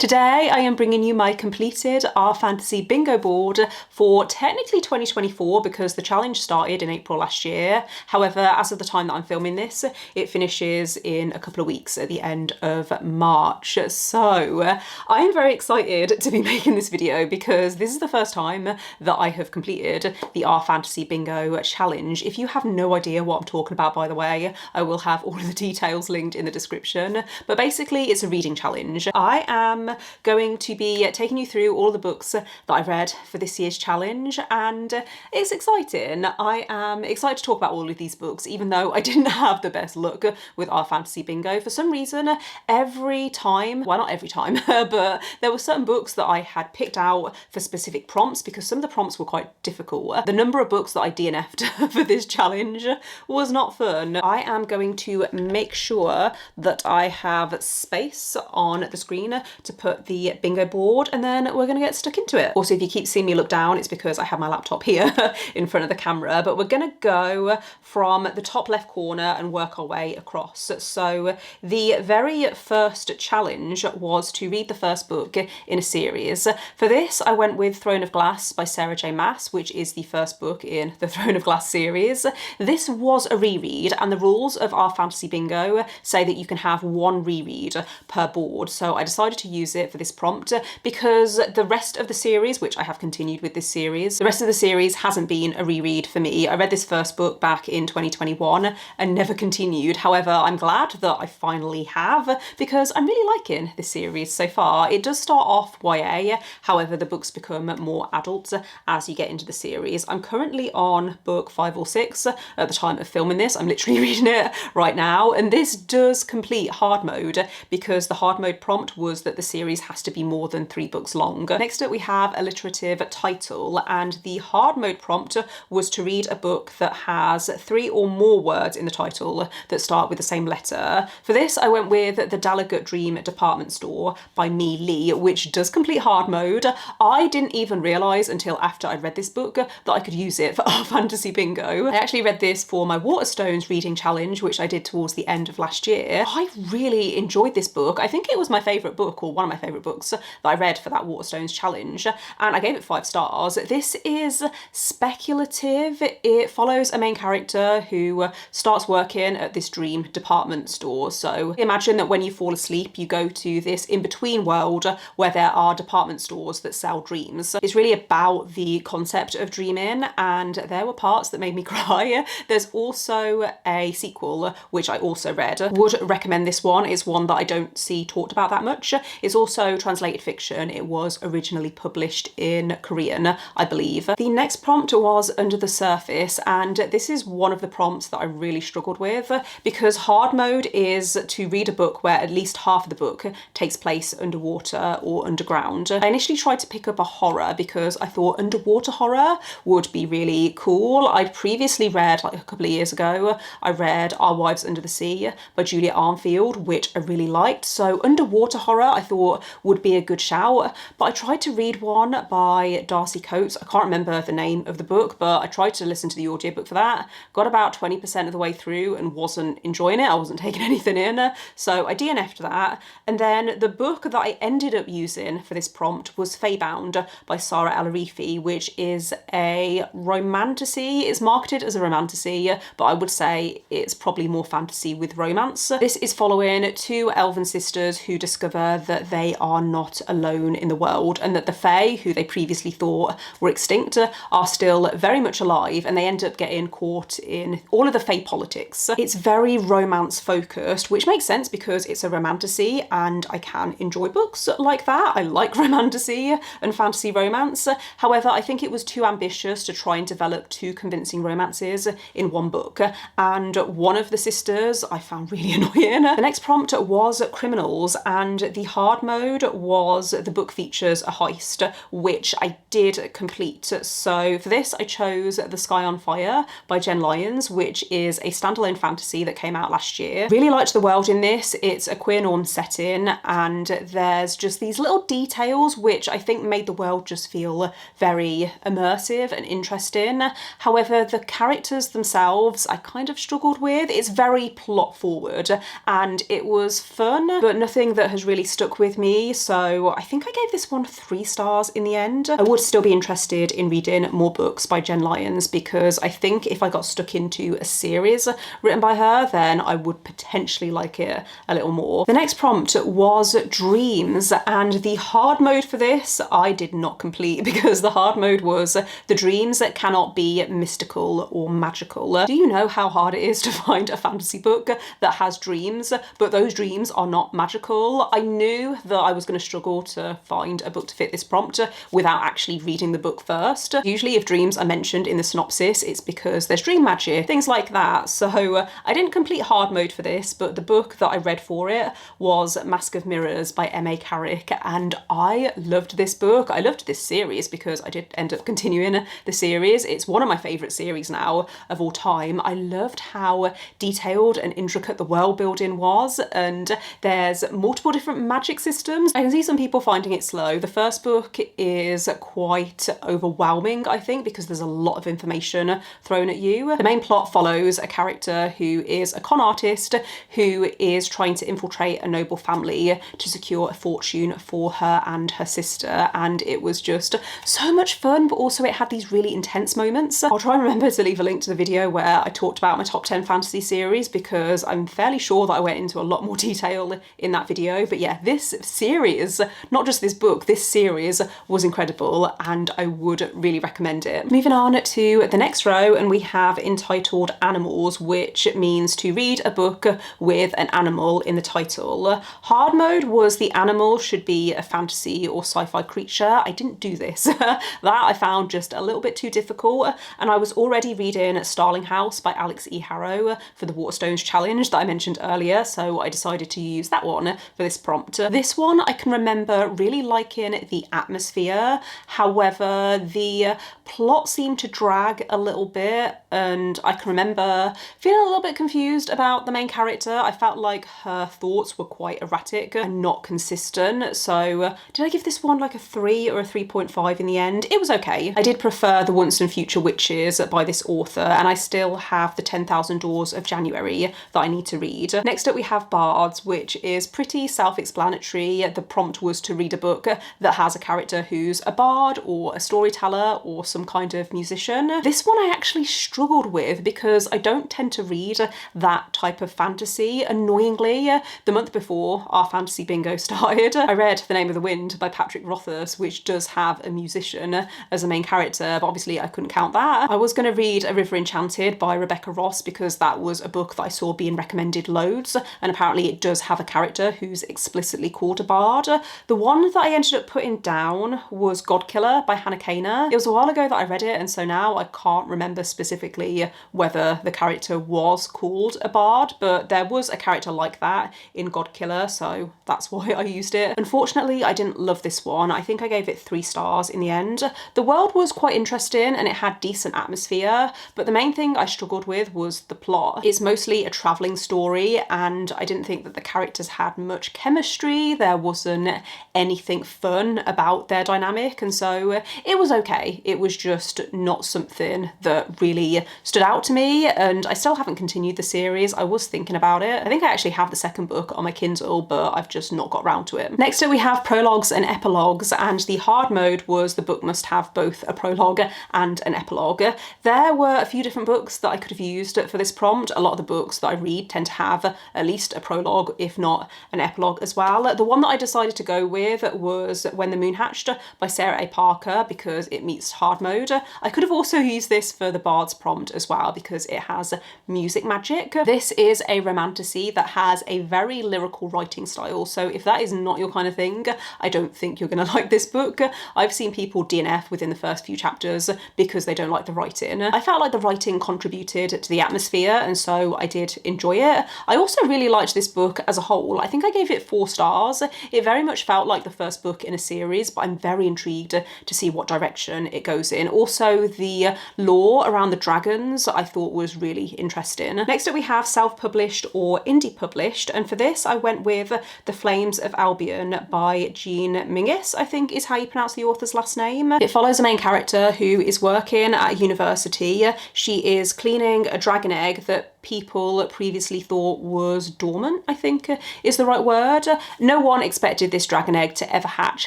Today I am bringing you my completed Our Fantasy bingo board for technically 2024 because the challenge started in April last year. However, as of the time that I'm filming this, it finishes in a couple of weeks at the end of March. So I am very excited to be making this video because this is the first time that I have completed the Our Fantasy bingo challenge. If you have no idea what I'm talking about, by the way, I will have all of the details linked in the description. But basically it's a reading challenge. I am going to be taking you through all the books that I read for this year's challenge, and it's exciting. I am excited to talk about all of these books, even though I didn't have the best luck with Our Fantasy bingo. For some reason, every time, well, not every time, but there were certain books that I had picked out for specific prompts because some of the prompts were quite difficult. The number of books that I DNF'd for this challenge was not fun. I am going to make sure that I have space on the screen to put the bingo board, and then we're going to get stuck into it. Also, if you keep seeing me look down, it's because I have my laptop here in front of the camera, but we're going to go from the top left corner and work our way across. So the very first challenge was to read the first book in a series. For this, I went with Throne of Glass by Sarah J Maas, which is the first book in the Throne of Glass series. This was a reread, and the rules of Our Fantasy bingo say that you can have one reread per board. So I decided to use it for this prompt because the rest of the series, which I have continued with this series, the rest of the series hasn't been a reread for me. I read this first book back in 2021 and never continued. However, I'm glad that I finally have because I'm really liking this series so far. It does start off YA, however, the books become more adult as you get into the series. I'm currently on book 5 or 6 at the time of filming this. I'm literally reading it right now, and this does complete hard mode because the hard mode prompt was that the series has to be more than 3 books long. Next up we have alliterative title, and the hard mode prompt was to read a book that has 3 or more words in the title that start with the same letter. For this I went with The Dalagut Dream Department Store by Mi Lee, which does complete hard mode. I didn't even realise until after I'd read this book that I could use it for Our Fantasy bingo. I actually read this for my Waterstones reading challenge, which I did towards the end of last year. I really enjoyed this book. I think it was my favourite book, or one of my favourite books that I read for that Waterstones challenge, and I gave it 5 stars. This is speculative. It follows a main character who starts working at this dream department store. So imagine that when you fall asleep, you go to this in-between world where there are department stores that sell dreams. It's really about the concept of dreaming, and there were parts that made me cry. There's also a sequel, which I also read. Would recommend this one. It's one that I don't see talked about that much. It's also translated fiction. It was originally published in Korean, I believe. The next prompt was Under the Surface, and this is one of the prompts that I really struggled with because hard mode is to read a book where at least half of the book takes place underwater or underground. I initially tried to pick up a horror because I thought underwater horror would be really cool. I'd previously read, like a couple of years ago, I read Our Wives Under the Sea by Julia Armfield, which I really liked. So underwater horror I thought would be a good shout, but I tried to read one by Darcy Coates. I can't remember the name of the book, but I tried to listen to the audiobook for that. Got about 20% of the way through and wasn't enjoying it. I wasn't taking anything in, so I DNF'd that. And then the book that I ended up using for this prompt was Feybound by Sarah El-Arifi, which is a romantasy. It's marketed as a romantasy, but I would say it's probably more fantasy with romance. This is following 2 elven sisters who discover that they are not alone in the world and that the Fae, who they previously thought were extinct, are still very much alive, and they end up getting caught in all of the Fae politics. It's very romance focused, which makes sense because it's a romantasy and I can enjoy books like that. I like romantasy and fantasy romance. However, I think it was too ambitious to try and develop 2 convincing romances in one book, and one of the sisters I found really annoying. The next prompt was Criminals, and the hard mode was the book features a heist, which I did complete. So for this I chose The Sky on Fire by Jen Lyons, which is a standalone fantasy that came out last year. Really liked the world in this. It's a queer norm setting, and there's just these little details which I think made the world just feel very immersive and interesting. However, the characters themselves I kind of struggled with. It's very plot forward and it was fun, but nothing that has really stuck with with me, so I think I gave this one 3 stars in the end. I would still be interested in reading more books by Jen Lyons because I think if I got stuck into a series written by her, then I would potentially like it a little more. The next prompt was dreams, and the hard mode for this I did not complete because the hard mode was the dreams that cannot be mystical or magical. Do you know how hard it is to find a fantasy book that has dreams, but those dreams are not magical? I knew that I was going to struggle to find a book to fit this prompt without actually reading the book first. Usually if dreams are mentioned in the synopsis, it's because there's dream magic, things like that. So I didn't complete hard mode for this, but the book that I read for it was Mask of Mirrors by M.A. Carrick, and I loved this book. I loved this series because I did end up continuing the series. It's one of my favourite series now of all time. I loved how detailed and intricate the world building was, and there's multiple different magic systems. I can see some people finding it slow. The first book is quite overwhelming, I think, because there's a lot of information thrown at you. The main plot follows a character who is a con artist who is trying to infiltrate a noble family to secure a fortune for her and her sister, and it was just so much fun, but also it had these really intense moments. I'll try and remember to leave a link to the video where I talked about my top 10 fantasy series because I'm fairly sure that I went into a lot more detail in that video. But yeah, this series, not just this book, this series was incredible and I would really recommend it. Moving on to the next row, and we have entitled Animals, which means to read a book with an animal in the title. Hard mode was the animal should be a fantasy or sci-fi creature. I didn't do this. That I found just a little bit too difficult, and I was already reading Starling House by Alex E. Harrow for the Waterstones challenge that I mentioned earlier, so I decided to use that one for this prompt. This one I can remember really liking the atmosphere, however the plot seemed to drag a little bit, and I can remember feeling a little bit confused about the main character. I felt like her thoughts were quite erratic and not consistent, so did I give this one like a 3 or a 3.5 in the end? It was okay. I did prefer The Once and Future Witches by this author, and I still have The 10,000 Doors of January that I need to read. Next up we have Bards, which is pretty self-explanatory. The prompt was to read a book that has a character who's a bard or a storyteller or some kind of musician. This one I actually struggled with because I don't tend to read that type of fantasy. Annoyingly, the month before our fantasy bingo started, I read The Name of the Wind by Patrick Rothfuss, which does have a musician as a main character, but obviously I couldn't count that. I was going to read A River Enchanted by Rebecca Ross because that was a book that I saw being recommended loads, and apparently it does have a character who's explicitly called a bard. The one that I ended up putting down was Godkiller by Hannah Kaner. It was a while ago that I read it, and so now I can't remember specifically whether the character was called a bard, but there was a character like that in Godkiller, so that's why I used it. Unfortunately, I didn't love this one. I think I gave it 3 stars in the end. The world was quite interesting and it had decent atmosphere, but the main thing I struggled with was the plot. It's mostly a travelling story, and I didn't think that the characters had much chemistry. There wasn't anything fun about their dynamic, and so it was okay. It was just not something that really stood out to me, and I still haven't continued the series. I was thinking about it. I think I actually have the second book on my Kindle, but I've just not got round to it. Next up we have prologues and epilogues, and the hard mode was the book must have both a prologue and an epilogue. There were a few different books that I could have used for this prompt. A lot of the books that I read tend to have at least a prologue, if not an epilogue as well. The one that I decided to go with was When the Moon Hatched by Sarah A. Parker because it meets hard mode. I could have also used this for the Bard's prompt as well because it has music magic. This is a romantasy that has a very lyrical writing style, so if that is not your kind of thing, I don't think you're going to like this book. I've seen people DNF within the first few chapters because they don't like the writing. I felt like the writing contributed to the atmosphere, and so I did enjoy it. I also really liked this book as a whole. I think I gave it 4 stars. It very much felt like the first book in a series, but I'm very intrigued to see what direction it goes in. Also, the lore around the dragons I thought was really interesting. Next up we have self-published or indie published, and for this I went with The Flames of Albion by Jean Mingis, I think is how you pronounce the author's last name. It follows a main character who is working at a university. She is cleaning a dragon egg that people previously thought was dormant, I think is the right word. No one expected this dragon egg to ever hatch,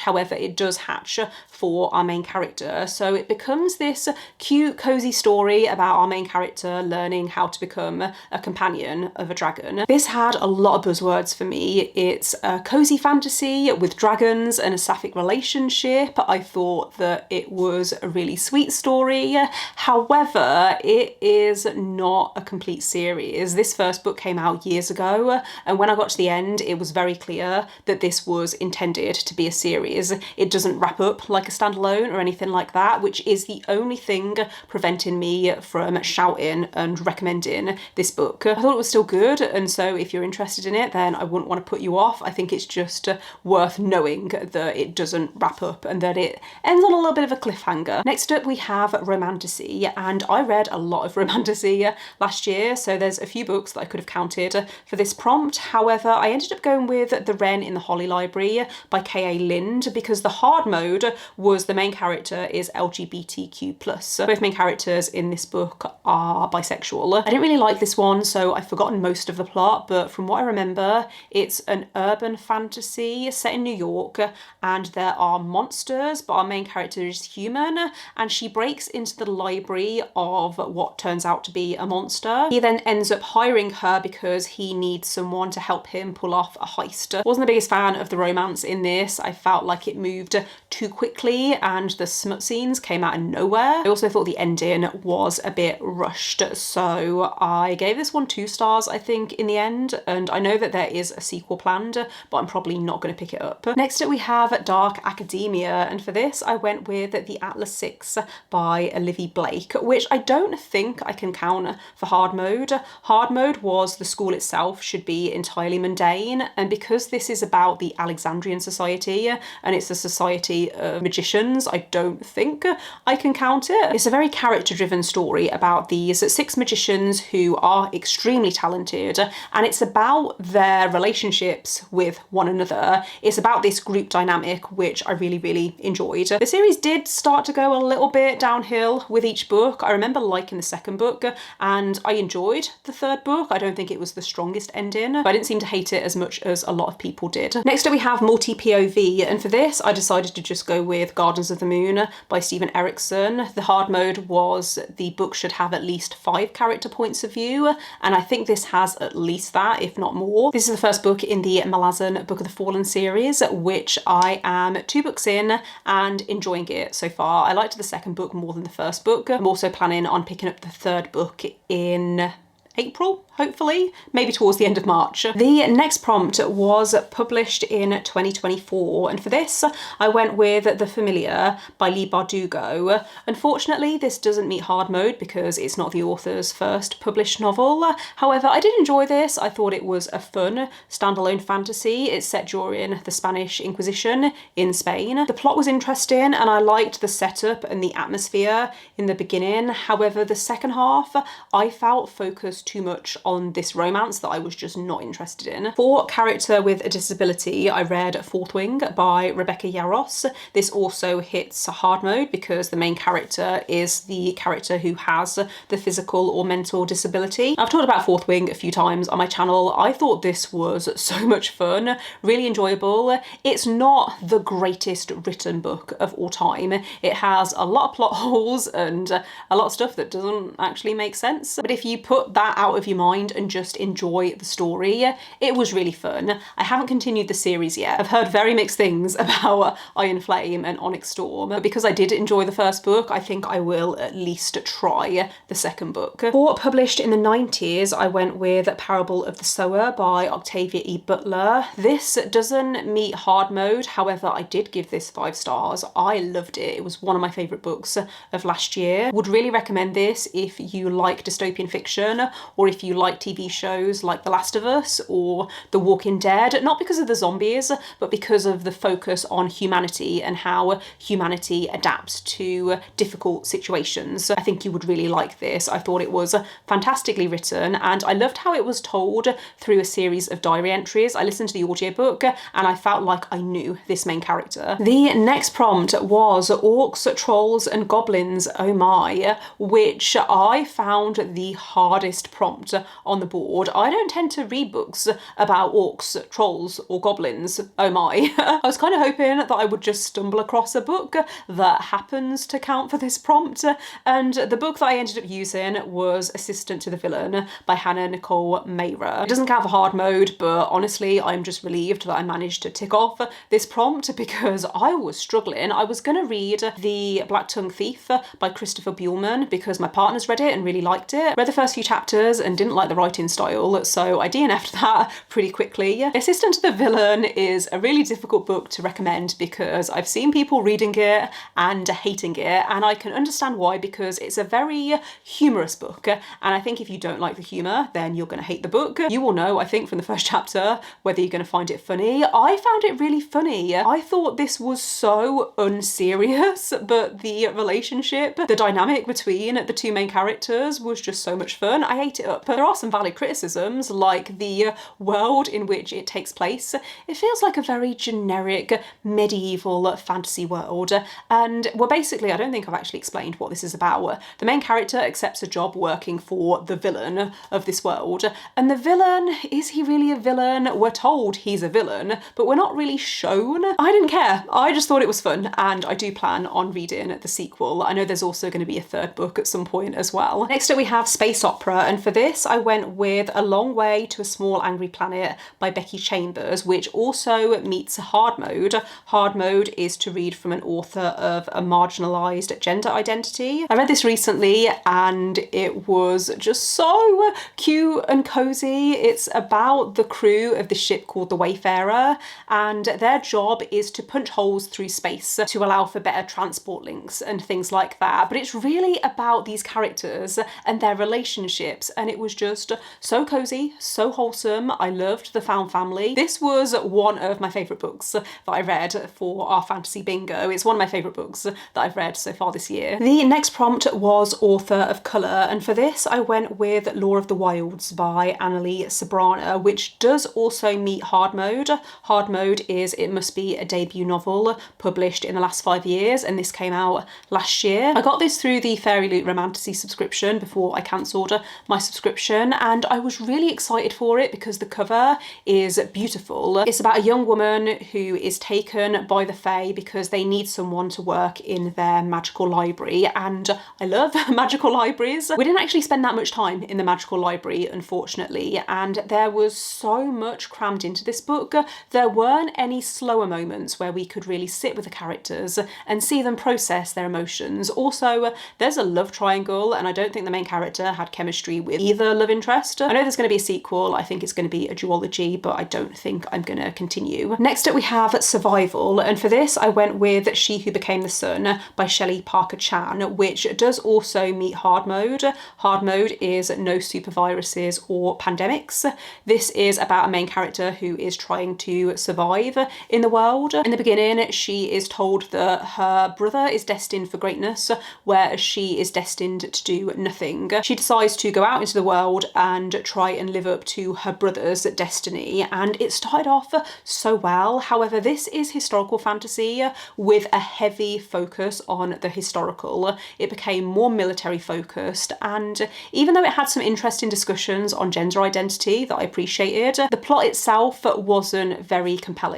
however it does hatch for our main character. So it becomes this cute, cozy story about our main character learning how to become a companion of a dragon. This had a lot of buzzwords for me. It's a cozy fantasy with dragons and a sapphic relationship. I thought that it was a really sweet story. However, it is not a complete series. This first book came out years ago, and when I got to the end, it was very clear that this was intended to be a series. It doesn't wrap up like a standalone or anything like that, which is the only thing preventing me from shouting and recommending this book. I thought it was still good, and so if you're interested in it, then I wouldn't want to put you off. I think it's just worth knowing that it doesn't wrap up and that it ends on a little bit of a cliffhanger. Next up we have Romantasy, and I read a lot of Romantasy last year, so there's a few books that I could have counted for this prompt. However, I ended up going with The Wren in the Holly Library by K.A. Lind because the hard mode was the main character is LGBTQ+. Both main characters in this book are bisexual. I didn't really like this one, so I've forgotten most of the plot, but from what I remember, it's an urban fantasy set in New York, and there are monsters, but our main character is human, and she breaks into the library of what turns out to be a monster. He then ends up hiring her because he needs someone to help him pull off a heist. Wasn't the biggest fan of the romance in this. I felt like it moved too quickly and the smut scenes came out of nowhere. I also thought the ending was a bit rushed, so I gave this one 2 stars, I think, in the end, and I know that there is a sequel planned, but I'm probably not going to pick it up. Next up we have Dark Academia, and for this I went with The Atlas 6 by Olivia Blake, which I don't think I can count for hard mode. Hard mode was the school itself should be entirely mundane, and because this is about the Alexandrian Society and it's a society of magicians, I don't think I can count it. It's a very character-driven story about these 6 magicians who are extremely talented, and it's about their relationships with one another. It's about this group dynamic, which I really, really enjoyed. The series did start to go a little bit downhill with each book. I remember liking the second book, and I enjoyed the third book. I don't think it was the strongest ending, but I didn't seem to hate it as much as a lot of people did. Next up we have Multi-POV, and for this I decided to just go with Gardens of the Moon by Stephen Erickson. The hard mode was the book should have at least 5 character points of view, and I think this has at least that, if not more. This is the first book in the Malazan Book of the Fallen series, which I am 2 books in and enjoying it so far. I liked the second book more than the first book. I'm also planning on picking up the third book in April, hopefully, maybe towards the end of March. The next prompt was published in 2024, and for this I went with The Familiar by Leigh Bardugo. Unfortunately, this doesn't meet hard mode because it's not the author's first published novel. However, I did enjoy this. I thought it was a fun standalone fantasy. It's set during the Spanish Inquisition in Spain. The plot was interesting and I liked the setup and the atmosphere in the beginning. However, the second half I felt focused too much on this romance that I was just not interested in. For character with a disability, I read Fourth Wing by Rebecca Yarros. This also hits hard mode because the main character is the character who has the physical or mental disability. I've talked about Fourth Wing a few times on my channel. I thought this was so much fun, really enjoyable. It's not the greatest written book of all time. It has a lot of plot holes and a lot of stuff that doesn't actually make sense. But if you put that out of your mind and just enjoy the story, it was really fun. I haven't continued the series yet. I've heard very mixed things about Iron Flame and Onyx Storm, but because I did enjoy the first book, I think I will at least try the second book. For published in the 90s, I went with Parable of the Sower by Octavia E. Butler. This doesn't meet hard mode, however, I did give this 5 stars. I loved it. It was one of my favourite books of last year. Would really recommend this if you like dystopian fiction, or if you like TV shows like The Last of Us or The Walking Dead, not because of the zombies, but because of the focus on humanity and how humanity adapts to difficult situations. I think you would really like this. I thought it was fantastically written, and I loved how it was told through a series of diary entries. I listened to the audiobook and I felt like I knew this main character. The next prompt was Orcs, Trolls and Goblins, Oh My, which I found the hardest prompt on the board. I don't tend to read books about orcs, trolls, or goblins. Oh my. I was kind of hoping that I would just stumble across a book that happens to count for this prompt, and the book that I ended up using was Assistant to the Villain by Hannah Nicole Mayra. It doesn't count for hard mode, but honestly, I'm just relieved that I managed to tick off this prompt because I was struggling. I was going to read The Black Tongue Thief by Christopher Buehlman because my partner's read it and really liked it. Read the first few chapters and didn't like the writing style, so I DNF'd that pretty quickly. Assistant to the Villain is a really difficult book to recommend because I've seen people reading it and hating it, and I can understand why, because it's a very humorous book, and I think if you don't like the humour, then you're going to hate the book. You will know, I think, from the first chapter whether you're going to find it funny. I found it really funny. I thought this was so unserious, but the relationship, the dynamic between the two main characters was just so much fun. I ate it up. But there are some valid criticisms, like the world in which it takes place. It feels like a very generic medieval fantasy world, and well, basically, I don't think I've actually explained what this is about. The main character accepts a job working for the villain of this world, and the villain, is he really a villain? We're told he's a villain, but we're not really shown. I didn't care. I just thought it was fun, and I do plan on reading the sequel. I know there's also going to be a third book at some point as well. Next up we have space opera, and for this I went with A Long Way to a Small Angry Planet by Becky Chambers, which also meets hard mode. Hard mode is to read from an author of a marginalised gender identity. I read this recently and it was just so cute and cosy. It's about the crew of the ship called the Wayfarer, and their job is to punch holes through space to allow for better transport links and things like that. But it's really about these characters and their relationships, and it was just so cozy, so wholesome. I loved the found family. This was one of my favourite books that I read for our fantasy bingo. It's one of my favourite books that I've read so far this year. The next prompt was author of colour, and for this I went with Law of the Wilds by Annalie Sabrana, which does also meet hard mode. Hard mode is it must be a debut novel published in the last 5 years, and this came out last year. I got this through the Fairy Loot Romantasy subscription before I cancelled my subscription, and I was really excited for it because the cover is beautiful. It's about a young woman who is taken by the Fae because they need someone to work in their magical library, and I love magical libraries. We didn't actually spend that much time in the magical library, unfortunately, and there was so much crammed into this book. There weren't any slower moments where we could really sit with the characters and see them process their emotions. Also, there's a love triangle, and I don't think the main character had chemistry with either love interest. I know there's going to be a sequel. I think it's going to be a duology, but I don't think I'm going to continue. Next up we have Survival, and for this I went with She Who Became the Sun by Shelley Parker Chan, which does also meet hard mode. Hard mode is no superviruses or pandemics. This is about a main character who is trying to survive in the world. In the beginning, she is told that her brother is destined for greatness, whereas she is destined to do nothing. She decides to go out into the world and try and live up to her brother's destiny, and it started off so well. However, this is historical fantasy with a heavy focus on the historical. It became more military focused, and even though it had some interesting discussions on gender identity that I appreciated, the plot itself wasn't very compelling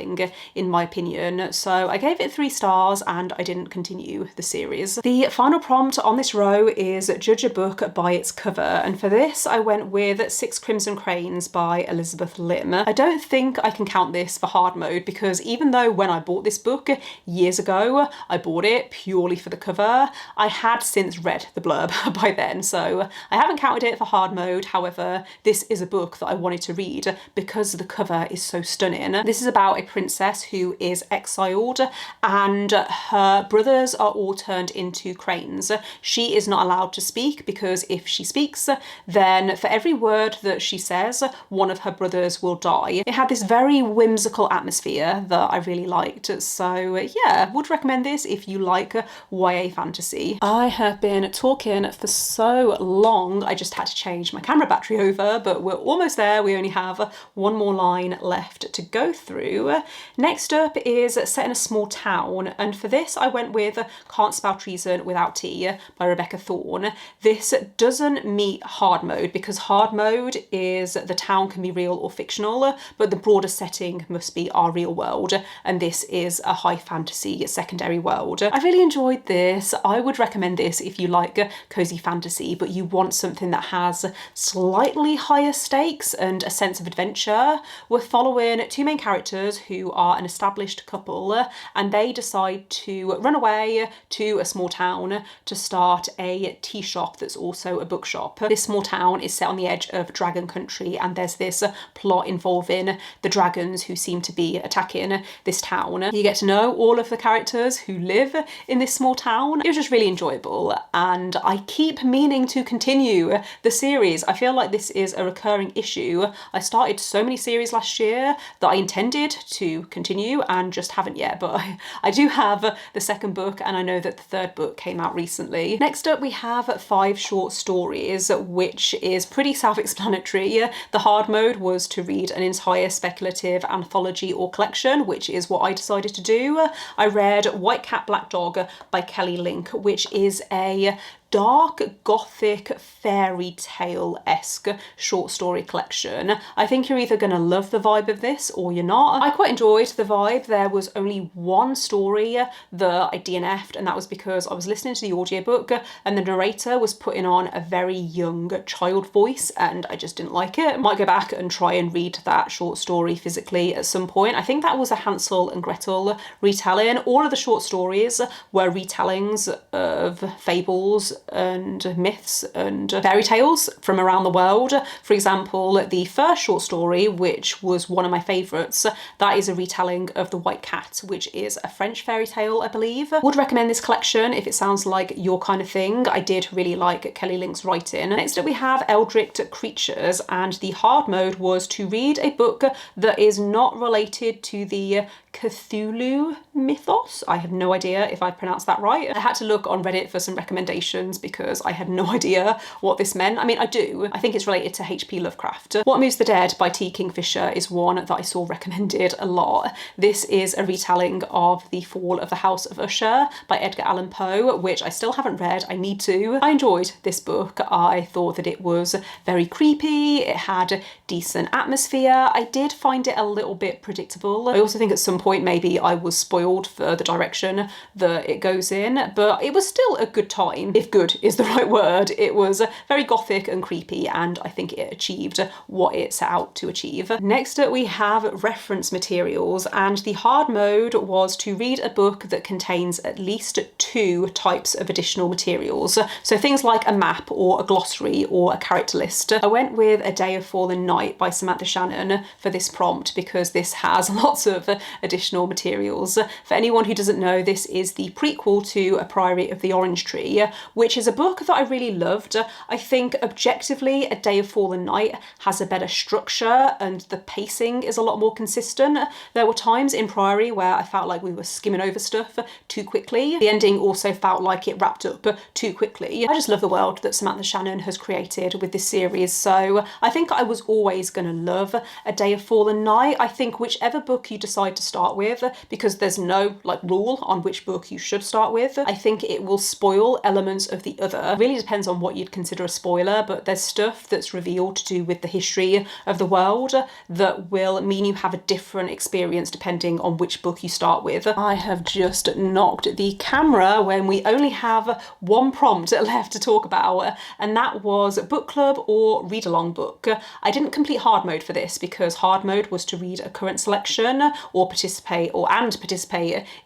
in my opinion, so I gave it 3 stars and I didn't continue the series. The final prompt on this row is judge a book by its cover, and for this I went with 6 Crimson Cranes by Elizabeth Lim. I don't think I can count this for hard mode because even though when I bought this book years ago, I bought it purely for the cover, I had since read the blurb by then, so I haven't counted it for hard mode. However, this is a book that I wanted to read because the cover is so stunning. This is about a princess who is exiled and her brothers are all turned into cranes. She is not allowed to speak because if she speaks, then for every word that she says, one of her brothers will die. It had this very whimsical atmosphere that I really liked, so yeah, would recommend this if you like YA fantasy. I have been talking for so long, I just had to change my camera battery over, but we're almost there. We only have one more line left to go through. Next up is Set in a Small Town, and for this I went with Can't Spell Treason Without Tea by Rebecca Thorne. This doesn't meet hard mode because because hard mode is the town can be real or fictional, but the broader setting must be our real world, and this is a high fantasy secondary world. I really enjoyed this. I would recommend this if you like cozy fantasy, but you want something that has slightly higher stakes and a sense of adventure. We're following two main characters who are an established couple, and they decide to run away to a small town to start a tea shop that's also a bookshop. This small town is set on the edge of dragon country, and there's this plot involving the dragons who seem to be attacking this town. You get to know all of the characters who live in this small town. It was just really enjoyable, and I keep meaning to continue the series. I feel like this is a recurring issue. I started so many series last year that I intended to continue and just haven't yet, but I do have the second book, and I know that the third book came out recently. Next up we have 5 short stories, which is pretty self-explanatory. The hard mode was to read an entire speculative anthology or collection, which is what I decided to do. I read White Cat Black Dog by Kelly Link, which is a dark gothic fairy tale-esque short story collection. I think you're either going to love the vibe of this or you're not. I quite enjoyed the vibe. There was only one story that I DNF'd, and that was because I was listening to the audiobook and the narrator was putting on a very young child voice, and I just didn't like it. Might go back and try and read that short story physically at some point. I think that was a Hansel and Gretel retelling. All of the short stories were retellings of fables and myths and fairy tales from around the world. For example, the first short story, which was one of my favourites, that is a retelling of The White Cat, which is a French fairy tale, I believe. Would recommend this collection if it sounds like your kind of thing. I did really like Kelly Link's writing. Next up we have Eldritch Creatures, and the hard mode was to read a book that is not related to the Cthulhu mythos. I have no idea if I pronounced that right. I had to look on Reddit for some recommendations because I had no idea what this meant. I mean, I do. I think it's related to H.P. Lovecraft. What Moves the Dead by T. Kingfisher is one that I saw recommended a lot. This is a retelling of The Fall of the House of Usher by Edgar Allan Poe, which I still haven't read. I need to. I enjoyed this book. I thought that it was very creepy. It had decent atmosphere. I did find it a little bit predictable. I also think at some point maybe I was spoiled for the direction that it goes in, but it was still a good time, if good is the right word. It was very gothic and creepy, and I think it achieved what it set out to achieve. Next up we have reference materials, and the hard mode was to read a book that contains at least 2 types of additional materials. So things like a map or a glossary or a character list. I went with A Day of Fallen Night by Samantha Shannon for this prompt because this has lots of additional materials. For anyone who doesn't know, this is the prequel to A Priory of the Orange Tree, which is a book that I really loved. I think objectively A Day of Fallen Night has a better structure and the pacing is a lot more consistent. There were times in Priory where I felt like we were skimming over stuff too quickly. The ending also felt like it wrapped up too quickly. I just love the world that Samantha Shannon has created with this series, so I think I was always going to love A Day of Fallen Night. I think whichever book you decide to start with, because there's no rule on which book you should start with, I think it will spoil elements of the other. It really depends on what you'd consider a spoiler, but there's stuff that's revealed to do with the history of the world that will mean you have a different experience depending on which book you start with. I have just knocked the camera when we only have one prompt left to talk about, and that was book club or read along book. I didn't complete hard mode for this because hard mode was to read a current selection or participate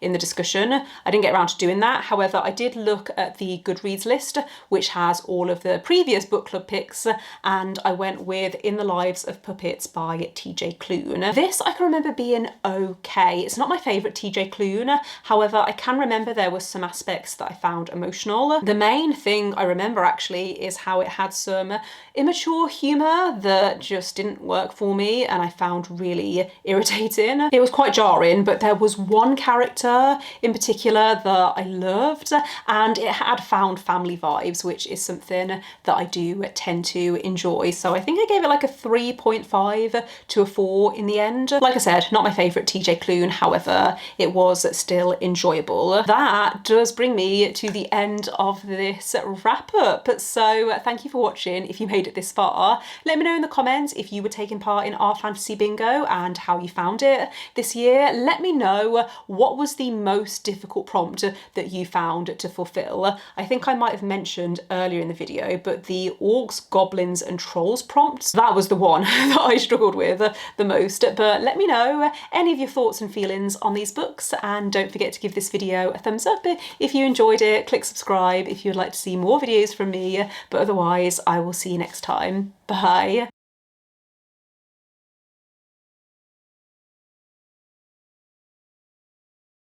in the discussion. I didn't get around to doing that. However, I did look at the Goodreads list, which has all of the previous book club picks, and I went with In the Lives of Puppets by TJ Klune. This I can remember being okay. It's not my favourite TJ Klune, however I can remember there were some aspects that I found emotional. The main thing I remember actually is how it had some immature humour that just didn't work for me and I found really irritating. It was quite jarring jarring, but there was one character in particular that I loved, and it had found family vibes, which is something that I do tend to enjoy. So I think I gave it like a 3.5 to a 4 in the end. Like I said, not my favourite TJ Klune, however, it was still enjoyable. That does bring me to the end of this wrap up. So thank you for watching. If you made it this far, let me know in the comments if you were taking part in our fantasy bingo and how you found it this year. Let me know what was the most difficult prompt that you found to fulfill. I think I might have mentioned earlier in the video, but the orcs, goblins and trolls prompt, that was the one that I struggled with the most. But let me know any of your thoughts and feelings on these books, and don't forget to give this video a thumbs up if you enjoyed it. Click subscribe if you'd like to see more videos from me, but otherwise I will see you next time. Bye.